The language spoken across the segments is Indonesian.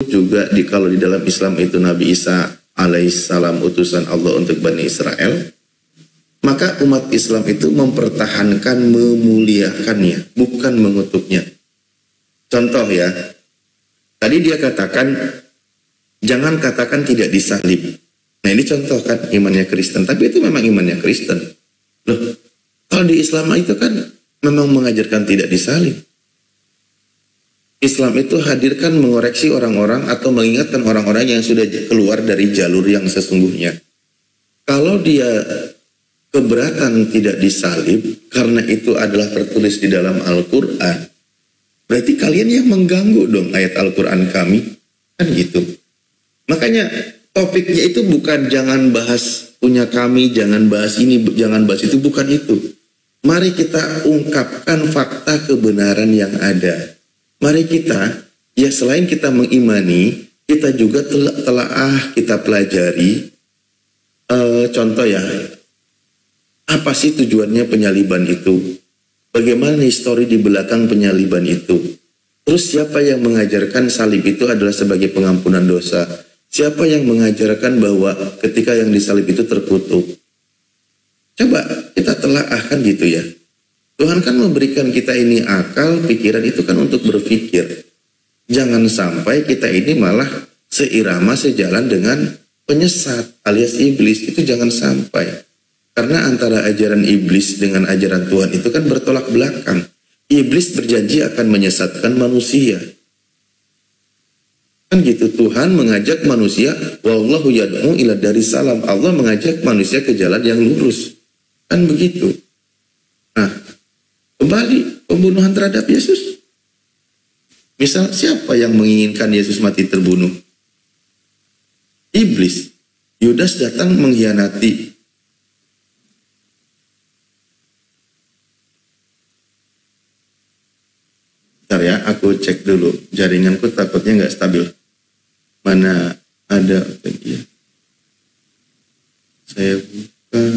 juga kalau di dalam Islam itu Nabi Isa alaihissalam utusan Allah untuk Bani Israel, maka umat Islam itu mempertahankan, memuliakannya, bukan mengutuknya. Contoh ya, tadi dia katakan, jangan katakan tidak disalib. Nah ini contoh kan imannya Kristen, tapi itu memang imannya Kristen. Loh, kalau di Islam itu kan memang mengajarkan tidak disalib. Islam itu hadirkan mengoreksi orang-orang atau mengingatkan orang-orang yang sudah keluar dari jalur yang sesungguhnya. Kalau dia keberatan tidak disalib karena itu adalah tertulis di dalam Al-Quran, berarti kalian yang mengganggu dong ayat Al-Quran kami, kan gitu. Makanya topiknya itu bukan jangan bahas punya kami, jangan bahas ini, jangan bahas itu, bukan itu. Mari kita ungkapkan fakta kebenaran yang ada. Mari kita, ya selain kita mengimani, kita juga telaah, kita pelajari. Contoh ya, apa sih tujuannya penyaliban itu? Bagaimana histori di belakang penyaliban itu? Terus siapa yang mengajarkan salib itu adalah sebagai pengampunan dosa? Siapa yang mengajarkan bahwa ketika yang disalib itu terkutuk? Coba kita telaah kan gitu ya. Tuhan kan memberikan kita ini akal, pikiran itu kan untuk berpikir. Jangan sampai kita ini malah seirama, sejalan dengan penyesat alias iblis. Itu jangan sampai. Karena antara ajaran iblis dengan ajaran Tuhan itu kan bertolak belakang. Iblis berjanji akan menyesatkan manusia. Kan gitu, Tuhan mengajak manusia, wallahu yad'u ila darissalam. Allah mengajak manusia ke jalan yang lurus. Kan begitu. Nah, kembali pembunuhan terhadap Yesus. Misal siapa yang menginginkan Yesus mati terbunuh? Iblis. Yudas datang mengkhianati. Bentar ya, aku cek dulu. Jaringanku takutnya nggak stabil. Mana ada? Ya. Saya buka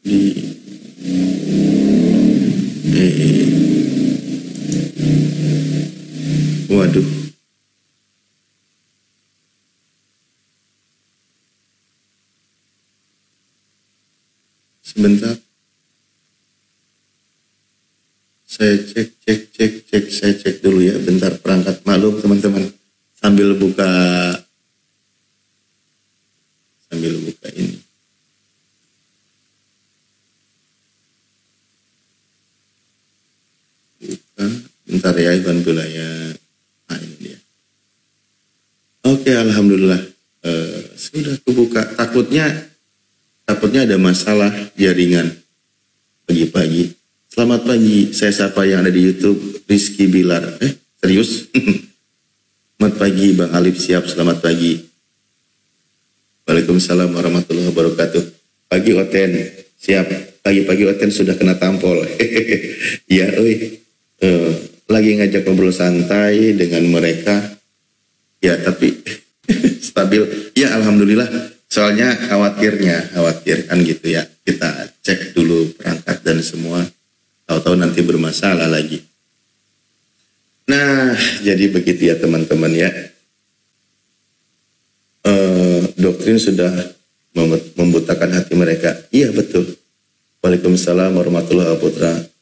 di waduh. Sebentar. Saya cek dulu ya. Bentar, perangkat maklum teman-teman. Sambil buka ini. Bentar ya, Iwan Bilaya. Nah ini dia. Oke, alhamdulillah. Sudah kebuka. Takutnya ada masalah jaringan pagi-pagi. Selamat pagi, saya sapa yang ada di YouTube, Rizky Bilar. Serius? Selamat pagi, Bang Alif, siap, selamat pagi. Waalaikumsalam warahmatullahi wabarakatuh. Pagi Oten, siap. Pagi-pagi Oten sudah kena tampol. Ya, lagi ngajak ngobrol santai dengan mereka. Ya, tapi stabil. Ya, alhamdulillah. Soalnya khawatir kan gitu ya. Kita cek dulu perangkat dan semua. Tahu-tahu nanti bermasalah lagi. Nah, jadi begitu ya teman-teman ya. Doktrin sudah membutakan hati mereka. Iya betul. Waalaikumsalam warahmatullahi wabarakatuh.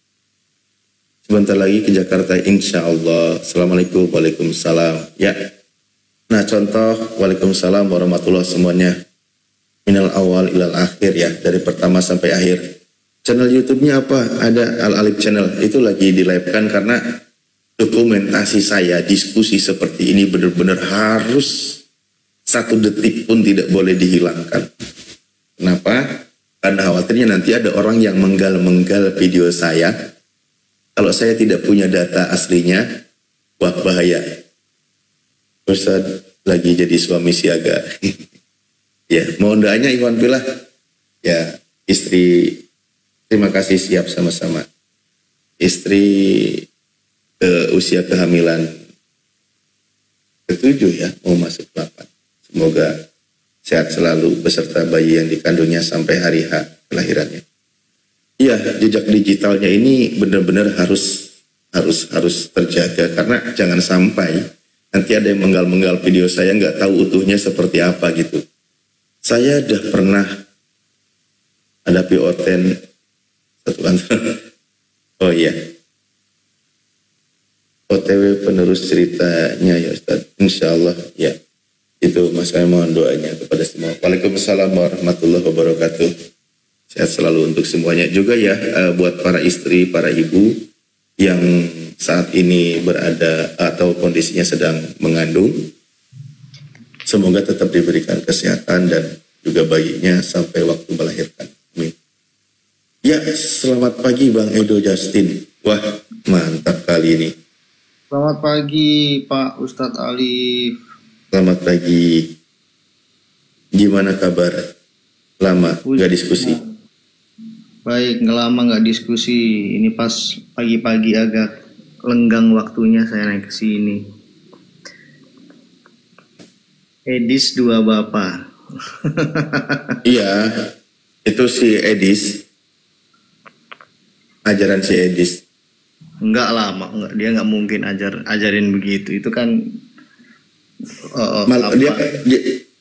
Sebentar lagi ke Jakarta insya Allah. Assalamualaikum. Waalaikumsalam. Ya. Nah contoh. Waalaikumsalam warahmatullahi semuanya. Minal awal ilal akhir ya. Dari pertama sampai akhir. Channel YouTube-nya apa? Ada Al-Alif Channel. Itu lagi di-live-kan karena dokumentasi saya, diskusi seperti ini benar-benar harus 1 detik pun tidak boleh dihilangkan. Kenapa? Karena khawatirnya nanti ada orang yang menggal-menggal video saya. Kalau saya tidak punya data aslinya, wah bahaya. Ustaz lagi jadi suami siaga. Ya, mohon doanya Iwan Pilah. Ya, istri, terima kasih, siap sama-sama. Istri usia kehamilan ke-7 ya, mau masuk 8. Semoga sehat selalu beserta bayi yang dikandungnya sampai hari H kelahirannya. Iya, jejak digitalnya ini benar-benar harus terjaga karena jangan sampai Nanti ada yang menggal-menggal video saya, nggak tahu utuhnya seperti apa gitu. Saya udah pernah ada POTen satu kantor. Oh iya, OTW penerus ceritanya ya Ustaz. Insya Allah ya. Itu Mas, saya mohon doanya kepada semua. Waalaikumsalam warahmatullahi wabarakatuh. Sehat selalu untuk semuanya. Juga ya buat para istri, para ibu yang saat ini berada atau kondisinya sedang mengandung. Semoga tetap diberikan kesehatan dan juga bayinya sampai waktu melahirkan. Amin. Ya, selamat pagi Bang Edo Justin. Wah, mantap kali ini. Selamat pagi Pak Ustadz Alif. Selamat pagi. Gimana kabar? Lama nggak diskusi? Baik, lama nggak diskusi. Ini pas pagi-pagi agak lenggang waktunya saya naik ke sini. Edis dua bapak. Iya, itu si Edis. Ajaran si Edis. Enggak lama, enggak, dia nggak mungkin ajarin begitu. Itu kan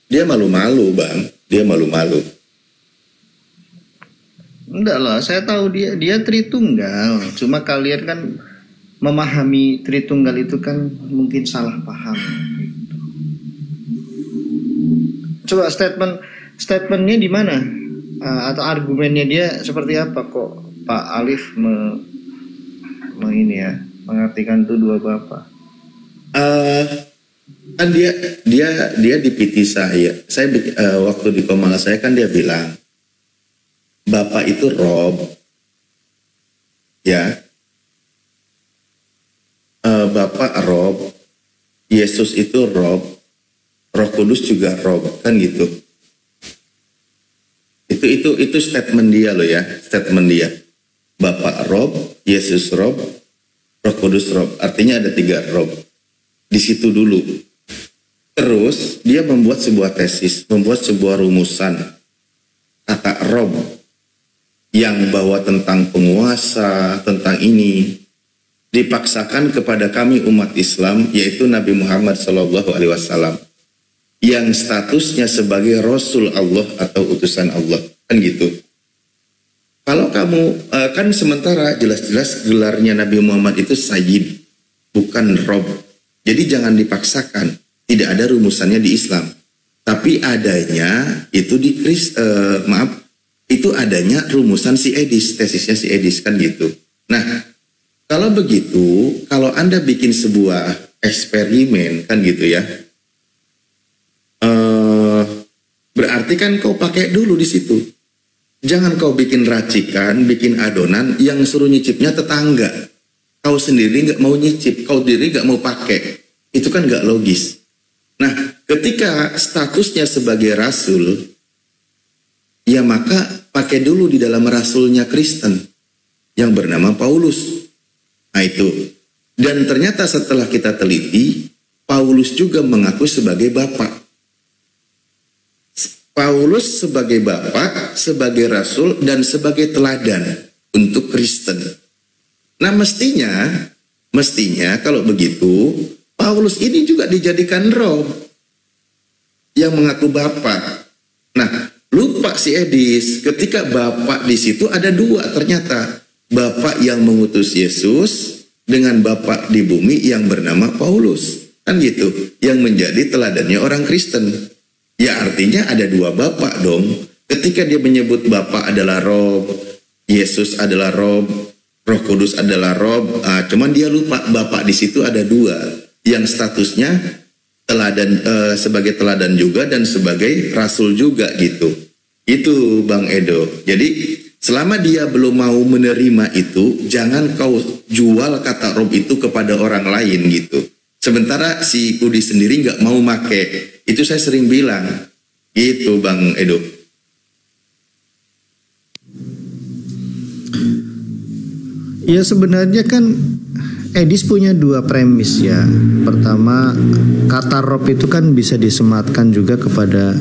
dia malu-malu Bang. Dia malu-malu. Enggak lah, saya tahu dia Tritunggal. Cuma kalian kan memahami Tritunggal itu kan mungkin salah paham. Coba statementnya di mana? Atau argumennya dia seperti apa kok Pak Alif mengartikan itu dua bapak? Kan dia di PT saya. Saya waktu di Komala saya kan dia bilang Bapak itu Rob, ya. Bapak Rob, Yesus itu Rob, Roh Kudus juga Rob, kan gitu. Itu statement dia loh ya, statement dia. Bapak Rob, Yesus Rob, Roh Kudus Rob. Artinya ada 3 Rob. Di situ dulu. Terus dia membuat sebuah tesis, membuat sebuah rumusan kata Rob yang bahwa tentang penguasa, tentang ini dipaksakan kepada kami umat Islam, yaitu Nabi Muhammad SAW yang statusnya sebagai Rasul Allah atau utusan Allah, kan gitu. Kalau kamu kan sementara jelas-jelas gelarnya Nabi Muhammad itu Sayyid, bukan Rob. Jadi jangan dipaksakan. Tidak ada rumusannya di Islam. Tapi adanya itu di itu adanya rumusan si Edis, tesisnya si Edis, kan gitu. Nah, kalau begitu, kalau Anda bikin sebuah eksperimen, kan gitu ya, berarti kan kau pakai dulu di situ. Jangan kau bikin racikan, bikin adonan yang suruh nyicipnya tetangga. Kau sendiri nggak mau nyicip, kau sendiri nggak mau pakai. Itu kan nggak logis. Nah, ketika statusnya sebagai rasul, ya maka pakai dulu di dalam rasulnya Kristen yang bernama Paulus. Nah itu. Dan ternyata setelah kita teliti, Paulus juga mengaku sebagai bapak. Paulus sebagai bapak, sebagai rasul, dan sebagai teladan untuk Kristen. Nah mestinya kalau begitu, Paulus ini juga dijadikan roh yang mengaku bapak. Nah, lupa si Edis, ketika bapak di situ ada 2 ternyata. Bapak yang mengutus Yesus dengan bapak di bumi yang bernama Paulus. Kan gitu, yang menjadi teladannya orang Kristen. Ya artinya ada 2 bapak dong. Ketika dia menyebut bapak adalah Rob, Yesus adalah Rob, Roh Kudus adalah Rob, cuman dia lupa bapak di situ ada 2 yang statusnya teladan, sebagai teladan juga dan sebagai rasul juga gitu. Itu Bang Edo. Jadi selama dia belum mau menerima itu, jangan kau jual kata Rob itu kepada orang lain gitu. Sementara si Udi sendiri nggak mau make. Itu saya sering bilang. Gitu Bang Edo. Ya sebenarnya kan Edis punya 2 premis ya. Pertama, kata Rob itu kan bisa disematkan juga kepada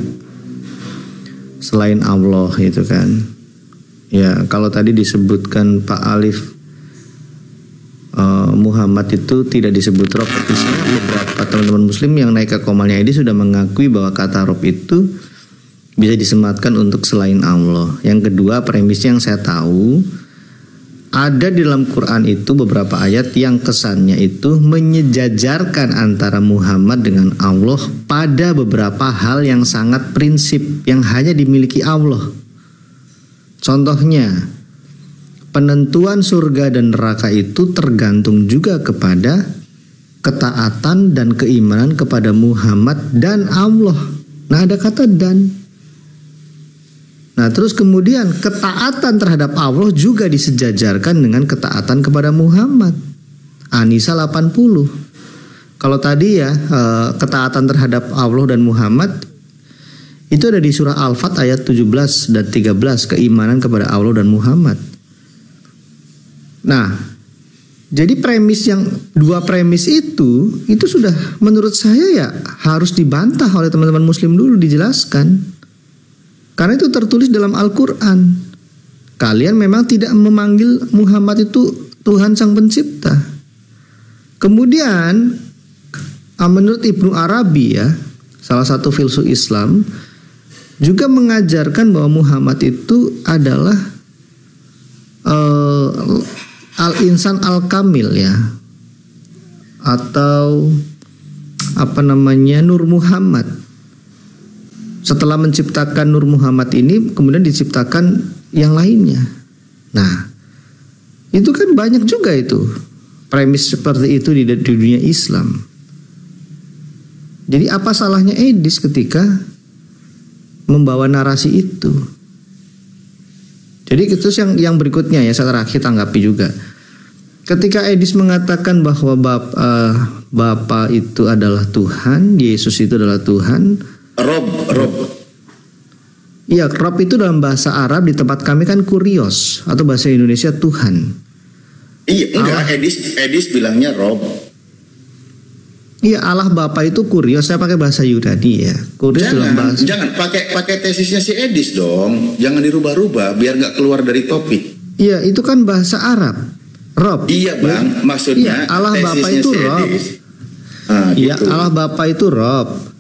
selain Allah gitu kan. Ya kalau tadi disebutkan Pak Alif Muhammad itu tidak disebut Rob. Misalnya beberapa teman-teman Muslim yang naik ke komalnya ini sudah mengakui bahwa kata Rob itu bisa disematkan untuk selain Allah. Yang kedua, premis yang saya tahu, ada di dalam Quran itu beberapa ayat yang kesannya itu menyejajarkan antara Muhammad dengan Allah pada beberapa hal yang sangat prinsip yang hanya dimiliki Allah. Contohnya, penentuan surga dan neraka itu tergantung juga kepada ketaatan dan keimanan kepada Muhammad dan Allah. Nah, ada kata dan. Nah, terus kemudian ketaatan terhadap Allah juga disejajarkan dengan ketaatan kepada Muhammad. An-Nisa 80. Kalau tadi ya ketaatan terhadap Allah dan Muhammad itu ada di surah Al-Fat ayat 17 dan 13, keimanan kepada Allah dan Muhammad. Nah, jadi dua premis itu sudah menurut saya ya harus dibantah oleh teman-teman Muslim dulu, dijelaskan. Karena itu tertulis dalam Al-Quran. Kalian memang tidak memanggil Muhammad itu Tuhan Sang Pencipta. Kemudian menurut Ibnu Arabi ya, salah satu filsuf Islam, juga mengajarkan bahwa Muhammad itu adalah al-insan al-kamil ya, atau Nur Muhammad. Setelah menciptakan Nur Muhammad ini, kemudian diciptakan yang lainnya. Nah, itu kan banyak juga itu premis seperti itu di dunia Islam. Jadi apa salahnya Edis ketika membawa narasi itu? Jadi itu yang berikutnya ya, saya terakhir tanggapi juga. Ketika Edis mengatakan bahwa Bapa itu adalah Tuhan, Yesus itu adalah Tuhan, Rob. Iya, Rob itu dalam bahasa Arab di tempat kami kan kurios, atau bahasa Indonesia Tuhan. Iya, enggak, Edis bilangnya Rob. Iya, Allah Bapa itu kurios, saya pakai bahasa Yunani ya. Kurios dalam bahasa. Jangan pakai tesisnya si Edis dong. Jangan dirubah-rubah biar nggak keluar dari topik. Iya, itu kan bahasa Arab. Rob. Iya, Bang, maksudnya iya, Allah Bapa itu si Rob. Iya, gitu. Allah Bapa itu Rob.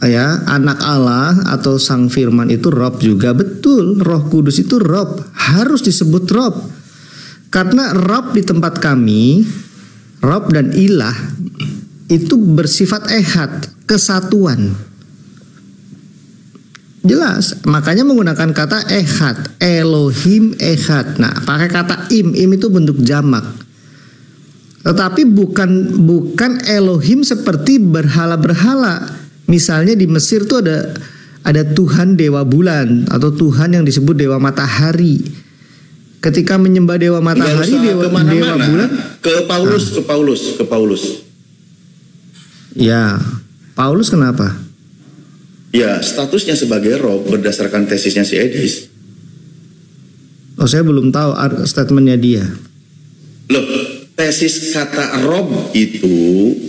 Ya, anak Allah atau Sang Firman itu Rob juga, betul. Roh Kudus itu Rob, harus disebut Rob. Karena Rob di tempat kami, Rob dan Ilah itu bersifat ehad, kesatuan. Jelas, makanya menggunakan kata ehad, Elohim ehad. Nah, pakai kata im itu bentuk jamak. Tetapi bukan Elohim seperti berhala-berhala. Misalnya di Mesir tuh ada Tuhan dewa bulan atau Tuhan yang disebut dewa matahari. Ketika menyembah dewa matahari, dewa bulan, ke Paulus. Ya, Paulus kenapa? Ya, statusnya sebagai Rob berdasarkan tesisnya si Edis. Oh, saya belum tahu statementnya dia. Loh, tesis kata Rob itu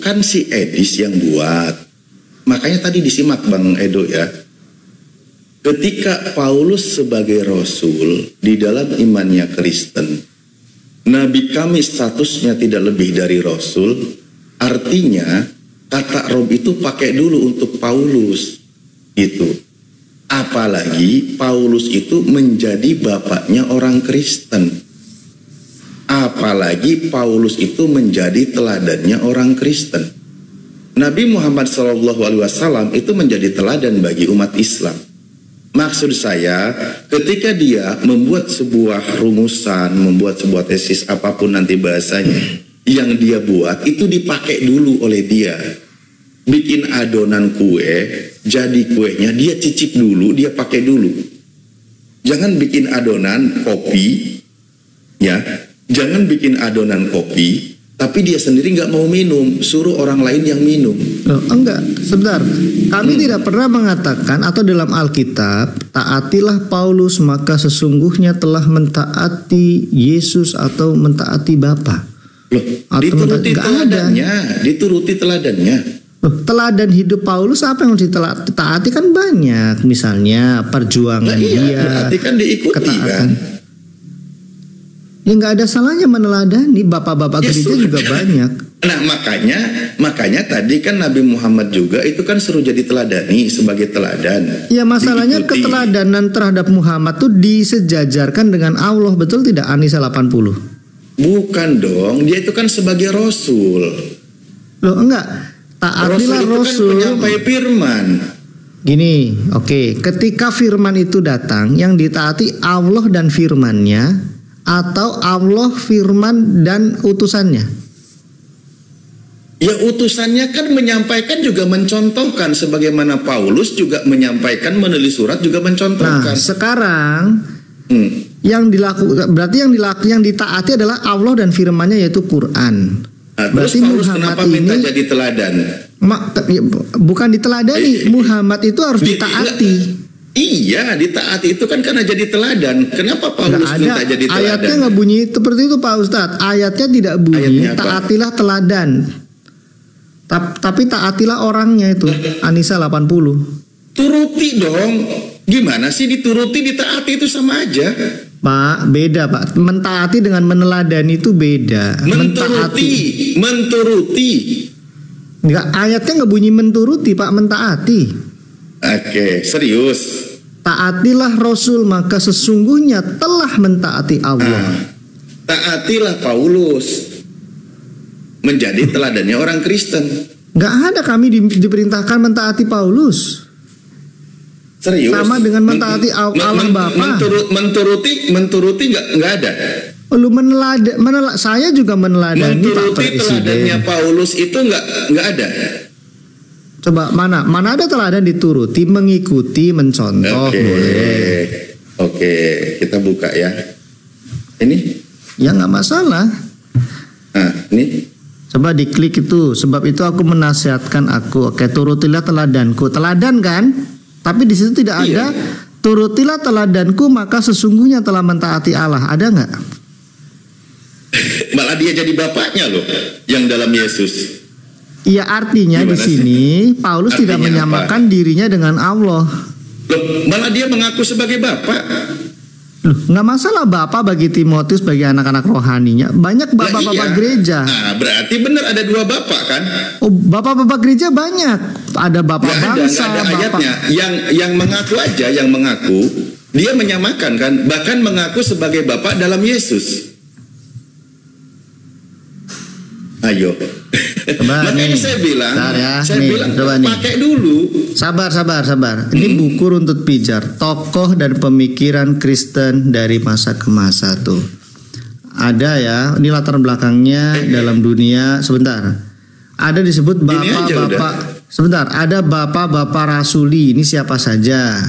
kan si Edis yang buat. Makanya tadi disimak Bang Edo ya. Ketika Paulus sebagai Rasul di dalam imannya Kristen, Nabi kami statusnya tidak lebih dari Rasul, artinya kata Rob itu pakai dulu untuk Paulus. Itu. Apalagi Paulus itu menjadi bapaknya orang Kristen. Apalagi Paulus itu menjadi teladannya orang Kristen. Nabi Muhammad SAW itu menjadi teladan bagi umat Islam. Maksud saya, ketika dia membuat sebuah rumusan, membuat sebuah tesis apapun nanti bahasanya, yang dia buat itu dipakai dulu oleh dia. Bikin adonan kue, jadi kuenya dia cicip dulu, dia pakai dulu. Jangan bikin adonan kopi, ya. Jangan bikin adonan kopi, tapi dia sendiri nggak mau minum, suruh orang lain yang minum. Oh, enggak, sebentar. Kami tidak pernah mengatakan atau dalam Alkitab, taatilah Paulus maka sesungguhnya telah mentaati Yesus atau mentaati Bapa. Loh, dituruti teladannya. Loh, teladan hidup Paulus apa yang ditaati kan banyak, misalnya perjuangan dia, berarti kan diikuti ketaatan. kan. Ya nggak ada salahnya meneladani, bapak-bapak gereja juga banyak. Nah makanya tadi kan Nabi Muhammad juga itu kan suruh jadi teladani sebagai teladan. Ya masalahnya diikuti. keteladanan terhadap Muhammad tuh disejajarkan dengan Allah, betul tidak An-Nisa 80? Bukan dong, dia itu kan sebagai Rasul. Loh enggak, taatilah Rasul itu Rasul. kan penyampai firman. Gini, oke, ketika firman itu datang, yang ditaati Allah dan firmannya, atau Allah, firman, dan utusannya? Ya utusannya kan menyampaikan juga mencontohkan, sebagaimana Paulus juga menyampaikan, menulis surat juga mencontohkan. Nah, sekarang yang dilakukan berarti yang ditaati adalah Allah dan firman-Nya, yaitu Quran. Nah, Berarti terus Paulus Muhammad kenapa minta ini jadi teladan? bukan diteladani, Muhammad itu harus ditaati. Iya, ditaati itu kan karena jadi teladan. Kenapa Paulus minta jadi teladan? Ayatnya nggak bunyi seperti itu Pak Ustadz. Ayatnya tidak bunyi taatilah teladan. Tapi taatilah orangnya itu. An-Nisa 80. Turuti dong. Gimana sih dituruti, ditaati itu sama aja? Pak, beda Pak. Mentaati dengan meneladani itu beda. Menturuti. Enggak, ayatnya nggak bunyi menturuti Pak, mentaati. Oke, serius. Taatilah Rasul, maka sesungguhnya telah mentaati Allah. Taatilah Paulus, menjadi teladannya orang Kristen. Nggak ada kami diperintahkan mentaati Paulus. Serius. Sama dengan mentaati Allah Bapa. Menturuti nggak ada. Lu saya juga meneladani Pak Menturuti teladannya Presiden. Paulus itu nggak ada. Coba mana ada teladan dituruti, mengikuti, mencontoh. Boleh. Oke, kita buka ya. Ini? Ya nggak masalah. Nah, ini. Coba diklik itu. Sebab itu aku menasihatkan aku. Oke, turutilah teladanku. Teladan kan? Tapi di situ tidak ada. Turutilah teladanku, maka sesungguhnya telah mentaati Allah. Ada nggak? Malah dia jadi bapaknya loh, yang dalam Yesus. Iya, artinya di sini Paulus Artinya tidak menyamakan dirinya dengan Allah. Loh, malah dia mengaku sebagai bapak. Loh, nggak masalah bapak bagi Timotius, bagi anak-anak rohaninya. Banyak bapak-bapak gereja. Nah, berarti benar ada dua bapak kan? Oh, bapak-bapak gereja banyak. Ada bapak bangsa, nggak ada bapak. ayatnya. Yang mengaku aja, yang mengaku, dia menyamakan kan, bahkan mengaku sebagai bapak dalam Yesus. Ayo. Makanya saya bilang, pakai dulu. Sabar. Ini buku runtut pijar, tokoh dan pemikiran Kristen dari masa ke masa tuh. Ada ya, ini latar belakangnya dalam dunia. Sebentar. Ada disebut bapak-bapak. Sebentar, ada bapak-bapak rasuli. Ini siapa saja?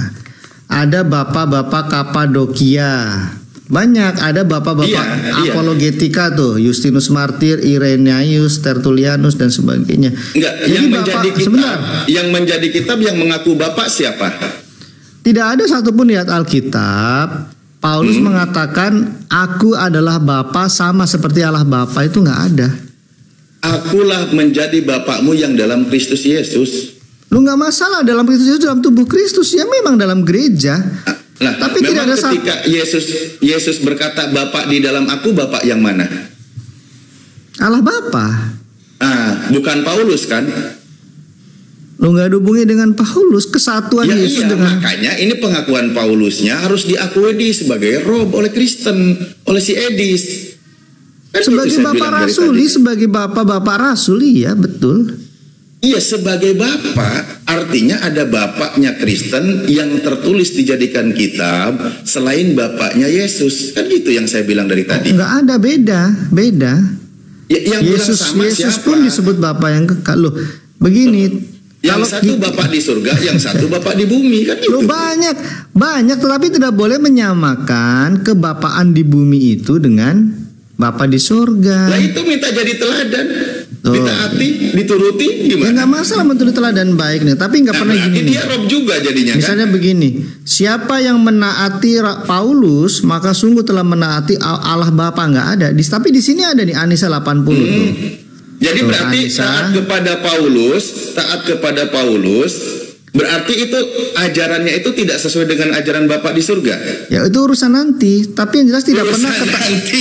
Ada bapak-bapak Kapadokia. Banyak, ada bapak-bapak apologetika tuh, Justinus Martir, Irenaeus, Tertullianus dan sebagainya. Enggak, yang menjadi kitab yang mengaku bapak siapa? Tidak ada satupun di Alkitab Paulus mengatakan aku adalah bapa sama seperti Allah Bapa, itu nggak ada. Akulah menjadi bapakmu yang dalam Kristus Yesus. Lu nggak masalah dalam Kristus Yesus, dalam tubuh Kristus ya, memang dalam gereja. Nah, tapi tidak ada ketika Yesus berkata Bapak di dalam aku, Bapak yang mana? Allah Bapa. Bukan Paulus kan? Lu nggak hubungi dengan Paulus, kesatuan Yesus dengan. Makanya ini pengakuan Paulusnya harus diakui sebagai roh oleh Kristen, oleh si Edis. Kan sebagai bapak rasuli, sebagai bapak rasuli ya, betul. Iya, sebagai bapak, artinya ada bapaknya Kristen yang tertulis dijadikan kitab selain bapaknya Yesus. Kan gitu yang saya bilang dari tadi. Enggak ada, beda. Yang Yesus pun disebut bapak yang kekal. Loh, begini. Yang satu bapak di surga, yang satu bapak di bumi, kan gitu. Loh, banyak, tetapi tidak boleh menyamakan kebapaan di bumi itu dengan bapak di surga. Lah itu minta jadi teladan. Ditaati, dituruti gimana? Ya nggak masalah menuruti teladan baik nih, tapi nggak pernah gini. Dia rob juga jadinya. Misalnya begini, siapa yang menaati Paulus maka sungguh telah menaati Allah Bapa, nggak ada. Tapi di sini ada nih An-Nisa 80 tuh. Jadi berarti taat kepada Paulus Berarti itu ajarannya itu tidak sesuai dengan ajaran Bapak di surga. Ya itu urusan nanti. Tapi yang jelas tidak Urusan pernah nanti.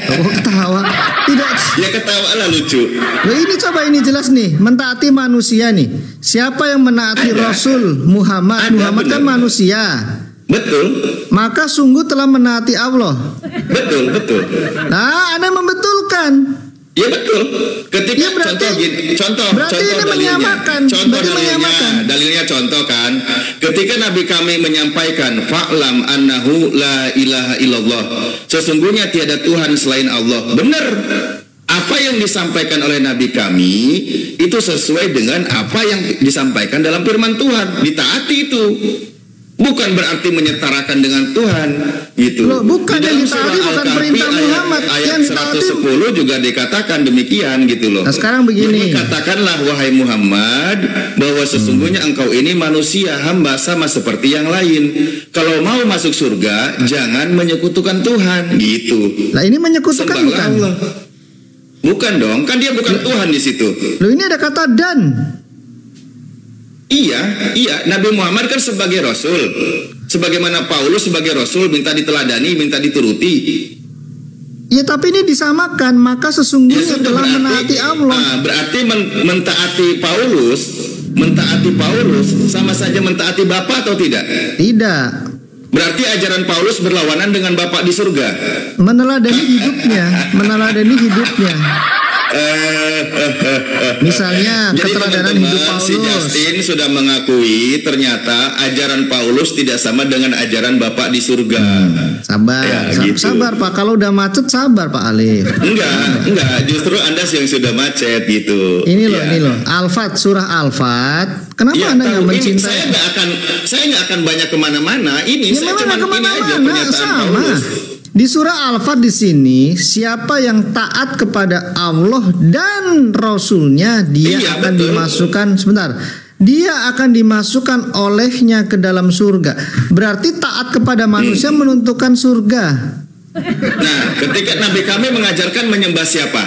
Oh, ketawa. Tidak. Ya ketawa lah lucu. Loh, ini coba ini jelas nih, mentaati manusia nih. Siapa yang menaati Ada. Rasul Muhammad? Ada, Muhammad kan benar. manusia. Betul. Maka sungguh telah menaati Allah. Betul. Nah, Anda membetulkan. Ya betul. Ketika Ya, berarti- contoh gini, contoh berarti ini dalilnya. menyamakan. Contoh Berarti menyamakan. dalilnya contoh kan. Ketika Nabi kami menyampaikan fa'lam annahu la ilaha illallah. Sesungguhnya tiada Tuhan selain Allah. Benar. Apa yang disampaikan oleh Nabi kami itu sesuai dengan apa yang disampaikan dalam firman Tuhan. Ditaati itu. Bukan berarti menyetarakan dengan Tuhan gitu. Loh, bukan Di yang dalam ditaati surah bukan Al-Kahfi perintah Muhammad. ayat Yang ditaati- 110 juga dikatakan demikian gitu loh. Nah, sekarang begini. Jadi katakanlah wahai Muhammad bahwa sesungguhnya engkau ini manusia hamba sama seperti yang lain. Kalau mau masuk surga jangan menyekutukan Tuhan gitu. Lah ini menyekutukan Sembahlah bukan? Allah. Bukan dong, kan dia bukan Tuhan di situ. Loh ini ada kata dan. Iya, Nabi Muhammad kan sebagai Rasul. Sebagaimana Paulus sebagai Rasul minta diteladani, minta dituruti. Ya tapi ini disamakan, maka sesungguhnya sudah, telah menaati Allah. Berarti mentaati Paulus sama saja mentaati Bapa atau tidak? Tidak. Berarti ajaran Paulus berlawanan dengan Bapa di surga. Meneladani hidupnya. Misalnya Jadi keteladanan hidup teman-teman, si Paulus. Justin sudah mengakui ternyata ajaran Paulus tidak sama dengan ajaran Bapak di surga. Sabar, Ya, gitu. sabar Pak. Kalau udah macet sabar Pak Alif. Enggak, justru Anda yang sudah macet gitu. Ini loh, Ya. ini loh. Al-Fat, surah Al-Fat. Kenapa Ya, Anda tahu, nggak ini mencintai? saya nggak akan banyak kemana-mana. Ini Ya saya memang cuma nggak ini aja kemana-mana, pernyataan sama. Paulus. Di surah Al-Fat di sini, siapa yang taat kepada Allah dan Rasulnya, dia Iya, akan betul. dimasukkan. Sebentar. Dia akan dimasukkan olehnya ke dalam surga. Berarti taat kepada manusia menentukan surga. Nah, ketika Nabi kami mengajarkan menyembah siapa?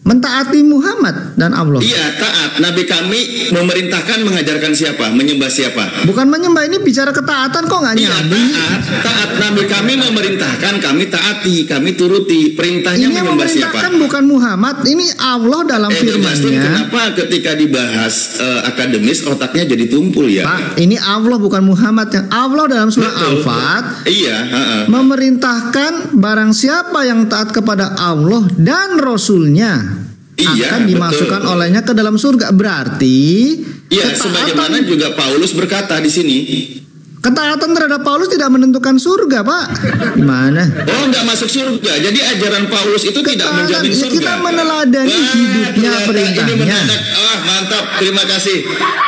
Mentaati Muhammad dan Allah. Iya, taat. Nabi kami memerintahkan mengajarkan siapa? Menyembah siapa? Bukan menyembah, ini bicara ketaatan kok nggak Iya, nyambung. taat. Nabi kami memerintahkan, kami taati, kami turuti. Perintahnya Ini yang menyembah siapa? memerintahkan bukan Muhammad, ini Allah dalam Justin, firman-Nya. kenapa ketika dibahas akademis otaknya jadi tumpul ya? Pak, ini Allah bukan Muhammad. Yang Allah dalam surah Betul. Al-Fat Iya, memerintahkan barang siapa yang taat kepada Allah dan Rasulnya Iya, akan dimasukkan betul. olehnya ke dalam surga. Berarti Iya, sebagaimana juga Paulus berkata di sini. ketaatan terhadap Paulus tidak menentukan surga, Pak. Gimana? Oh, nggak masuk surga. Jadi ajaran Paulus itu tidak Ketaatan, menjamin ya surga. kita meneladani hidupnya, ternyata perintahnya. Ini mendadak. Mantap.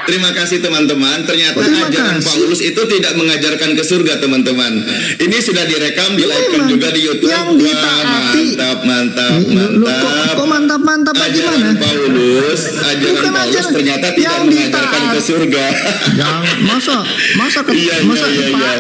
Terima kasih teman-teman. Ternyata Terima ajaran kasih. Paulus itu tidak mengajarkan ke surga, teman-teman. Ini sudah direkam, di-like-kan Memang juga di YouTube. yang ditaati. Mantap. Kok mantap-mantap Ajaran bagaimana? Paulus Bukan Paulus ajaran. ternyata tidak Yang mengajarkan ditaati. ke surga. Yang masa Iya. Pak,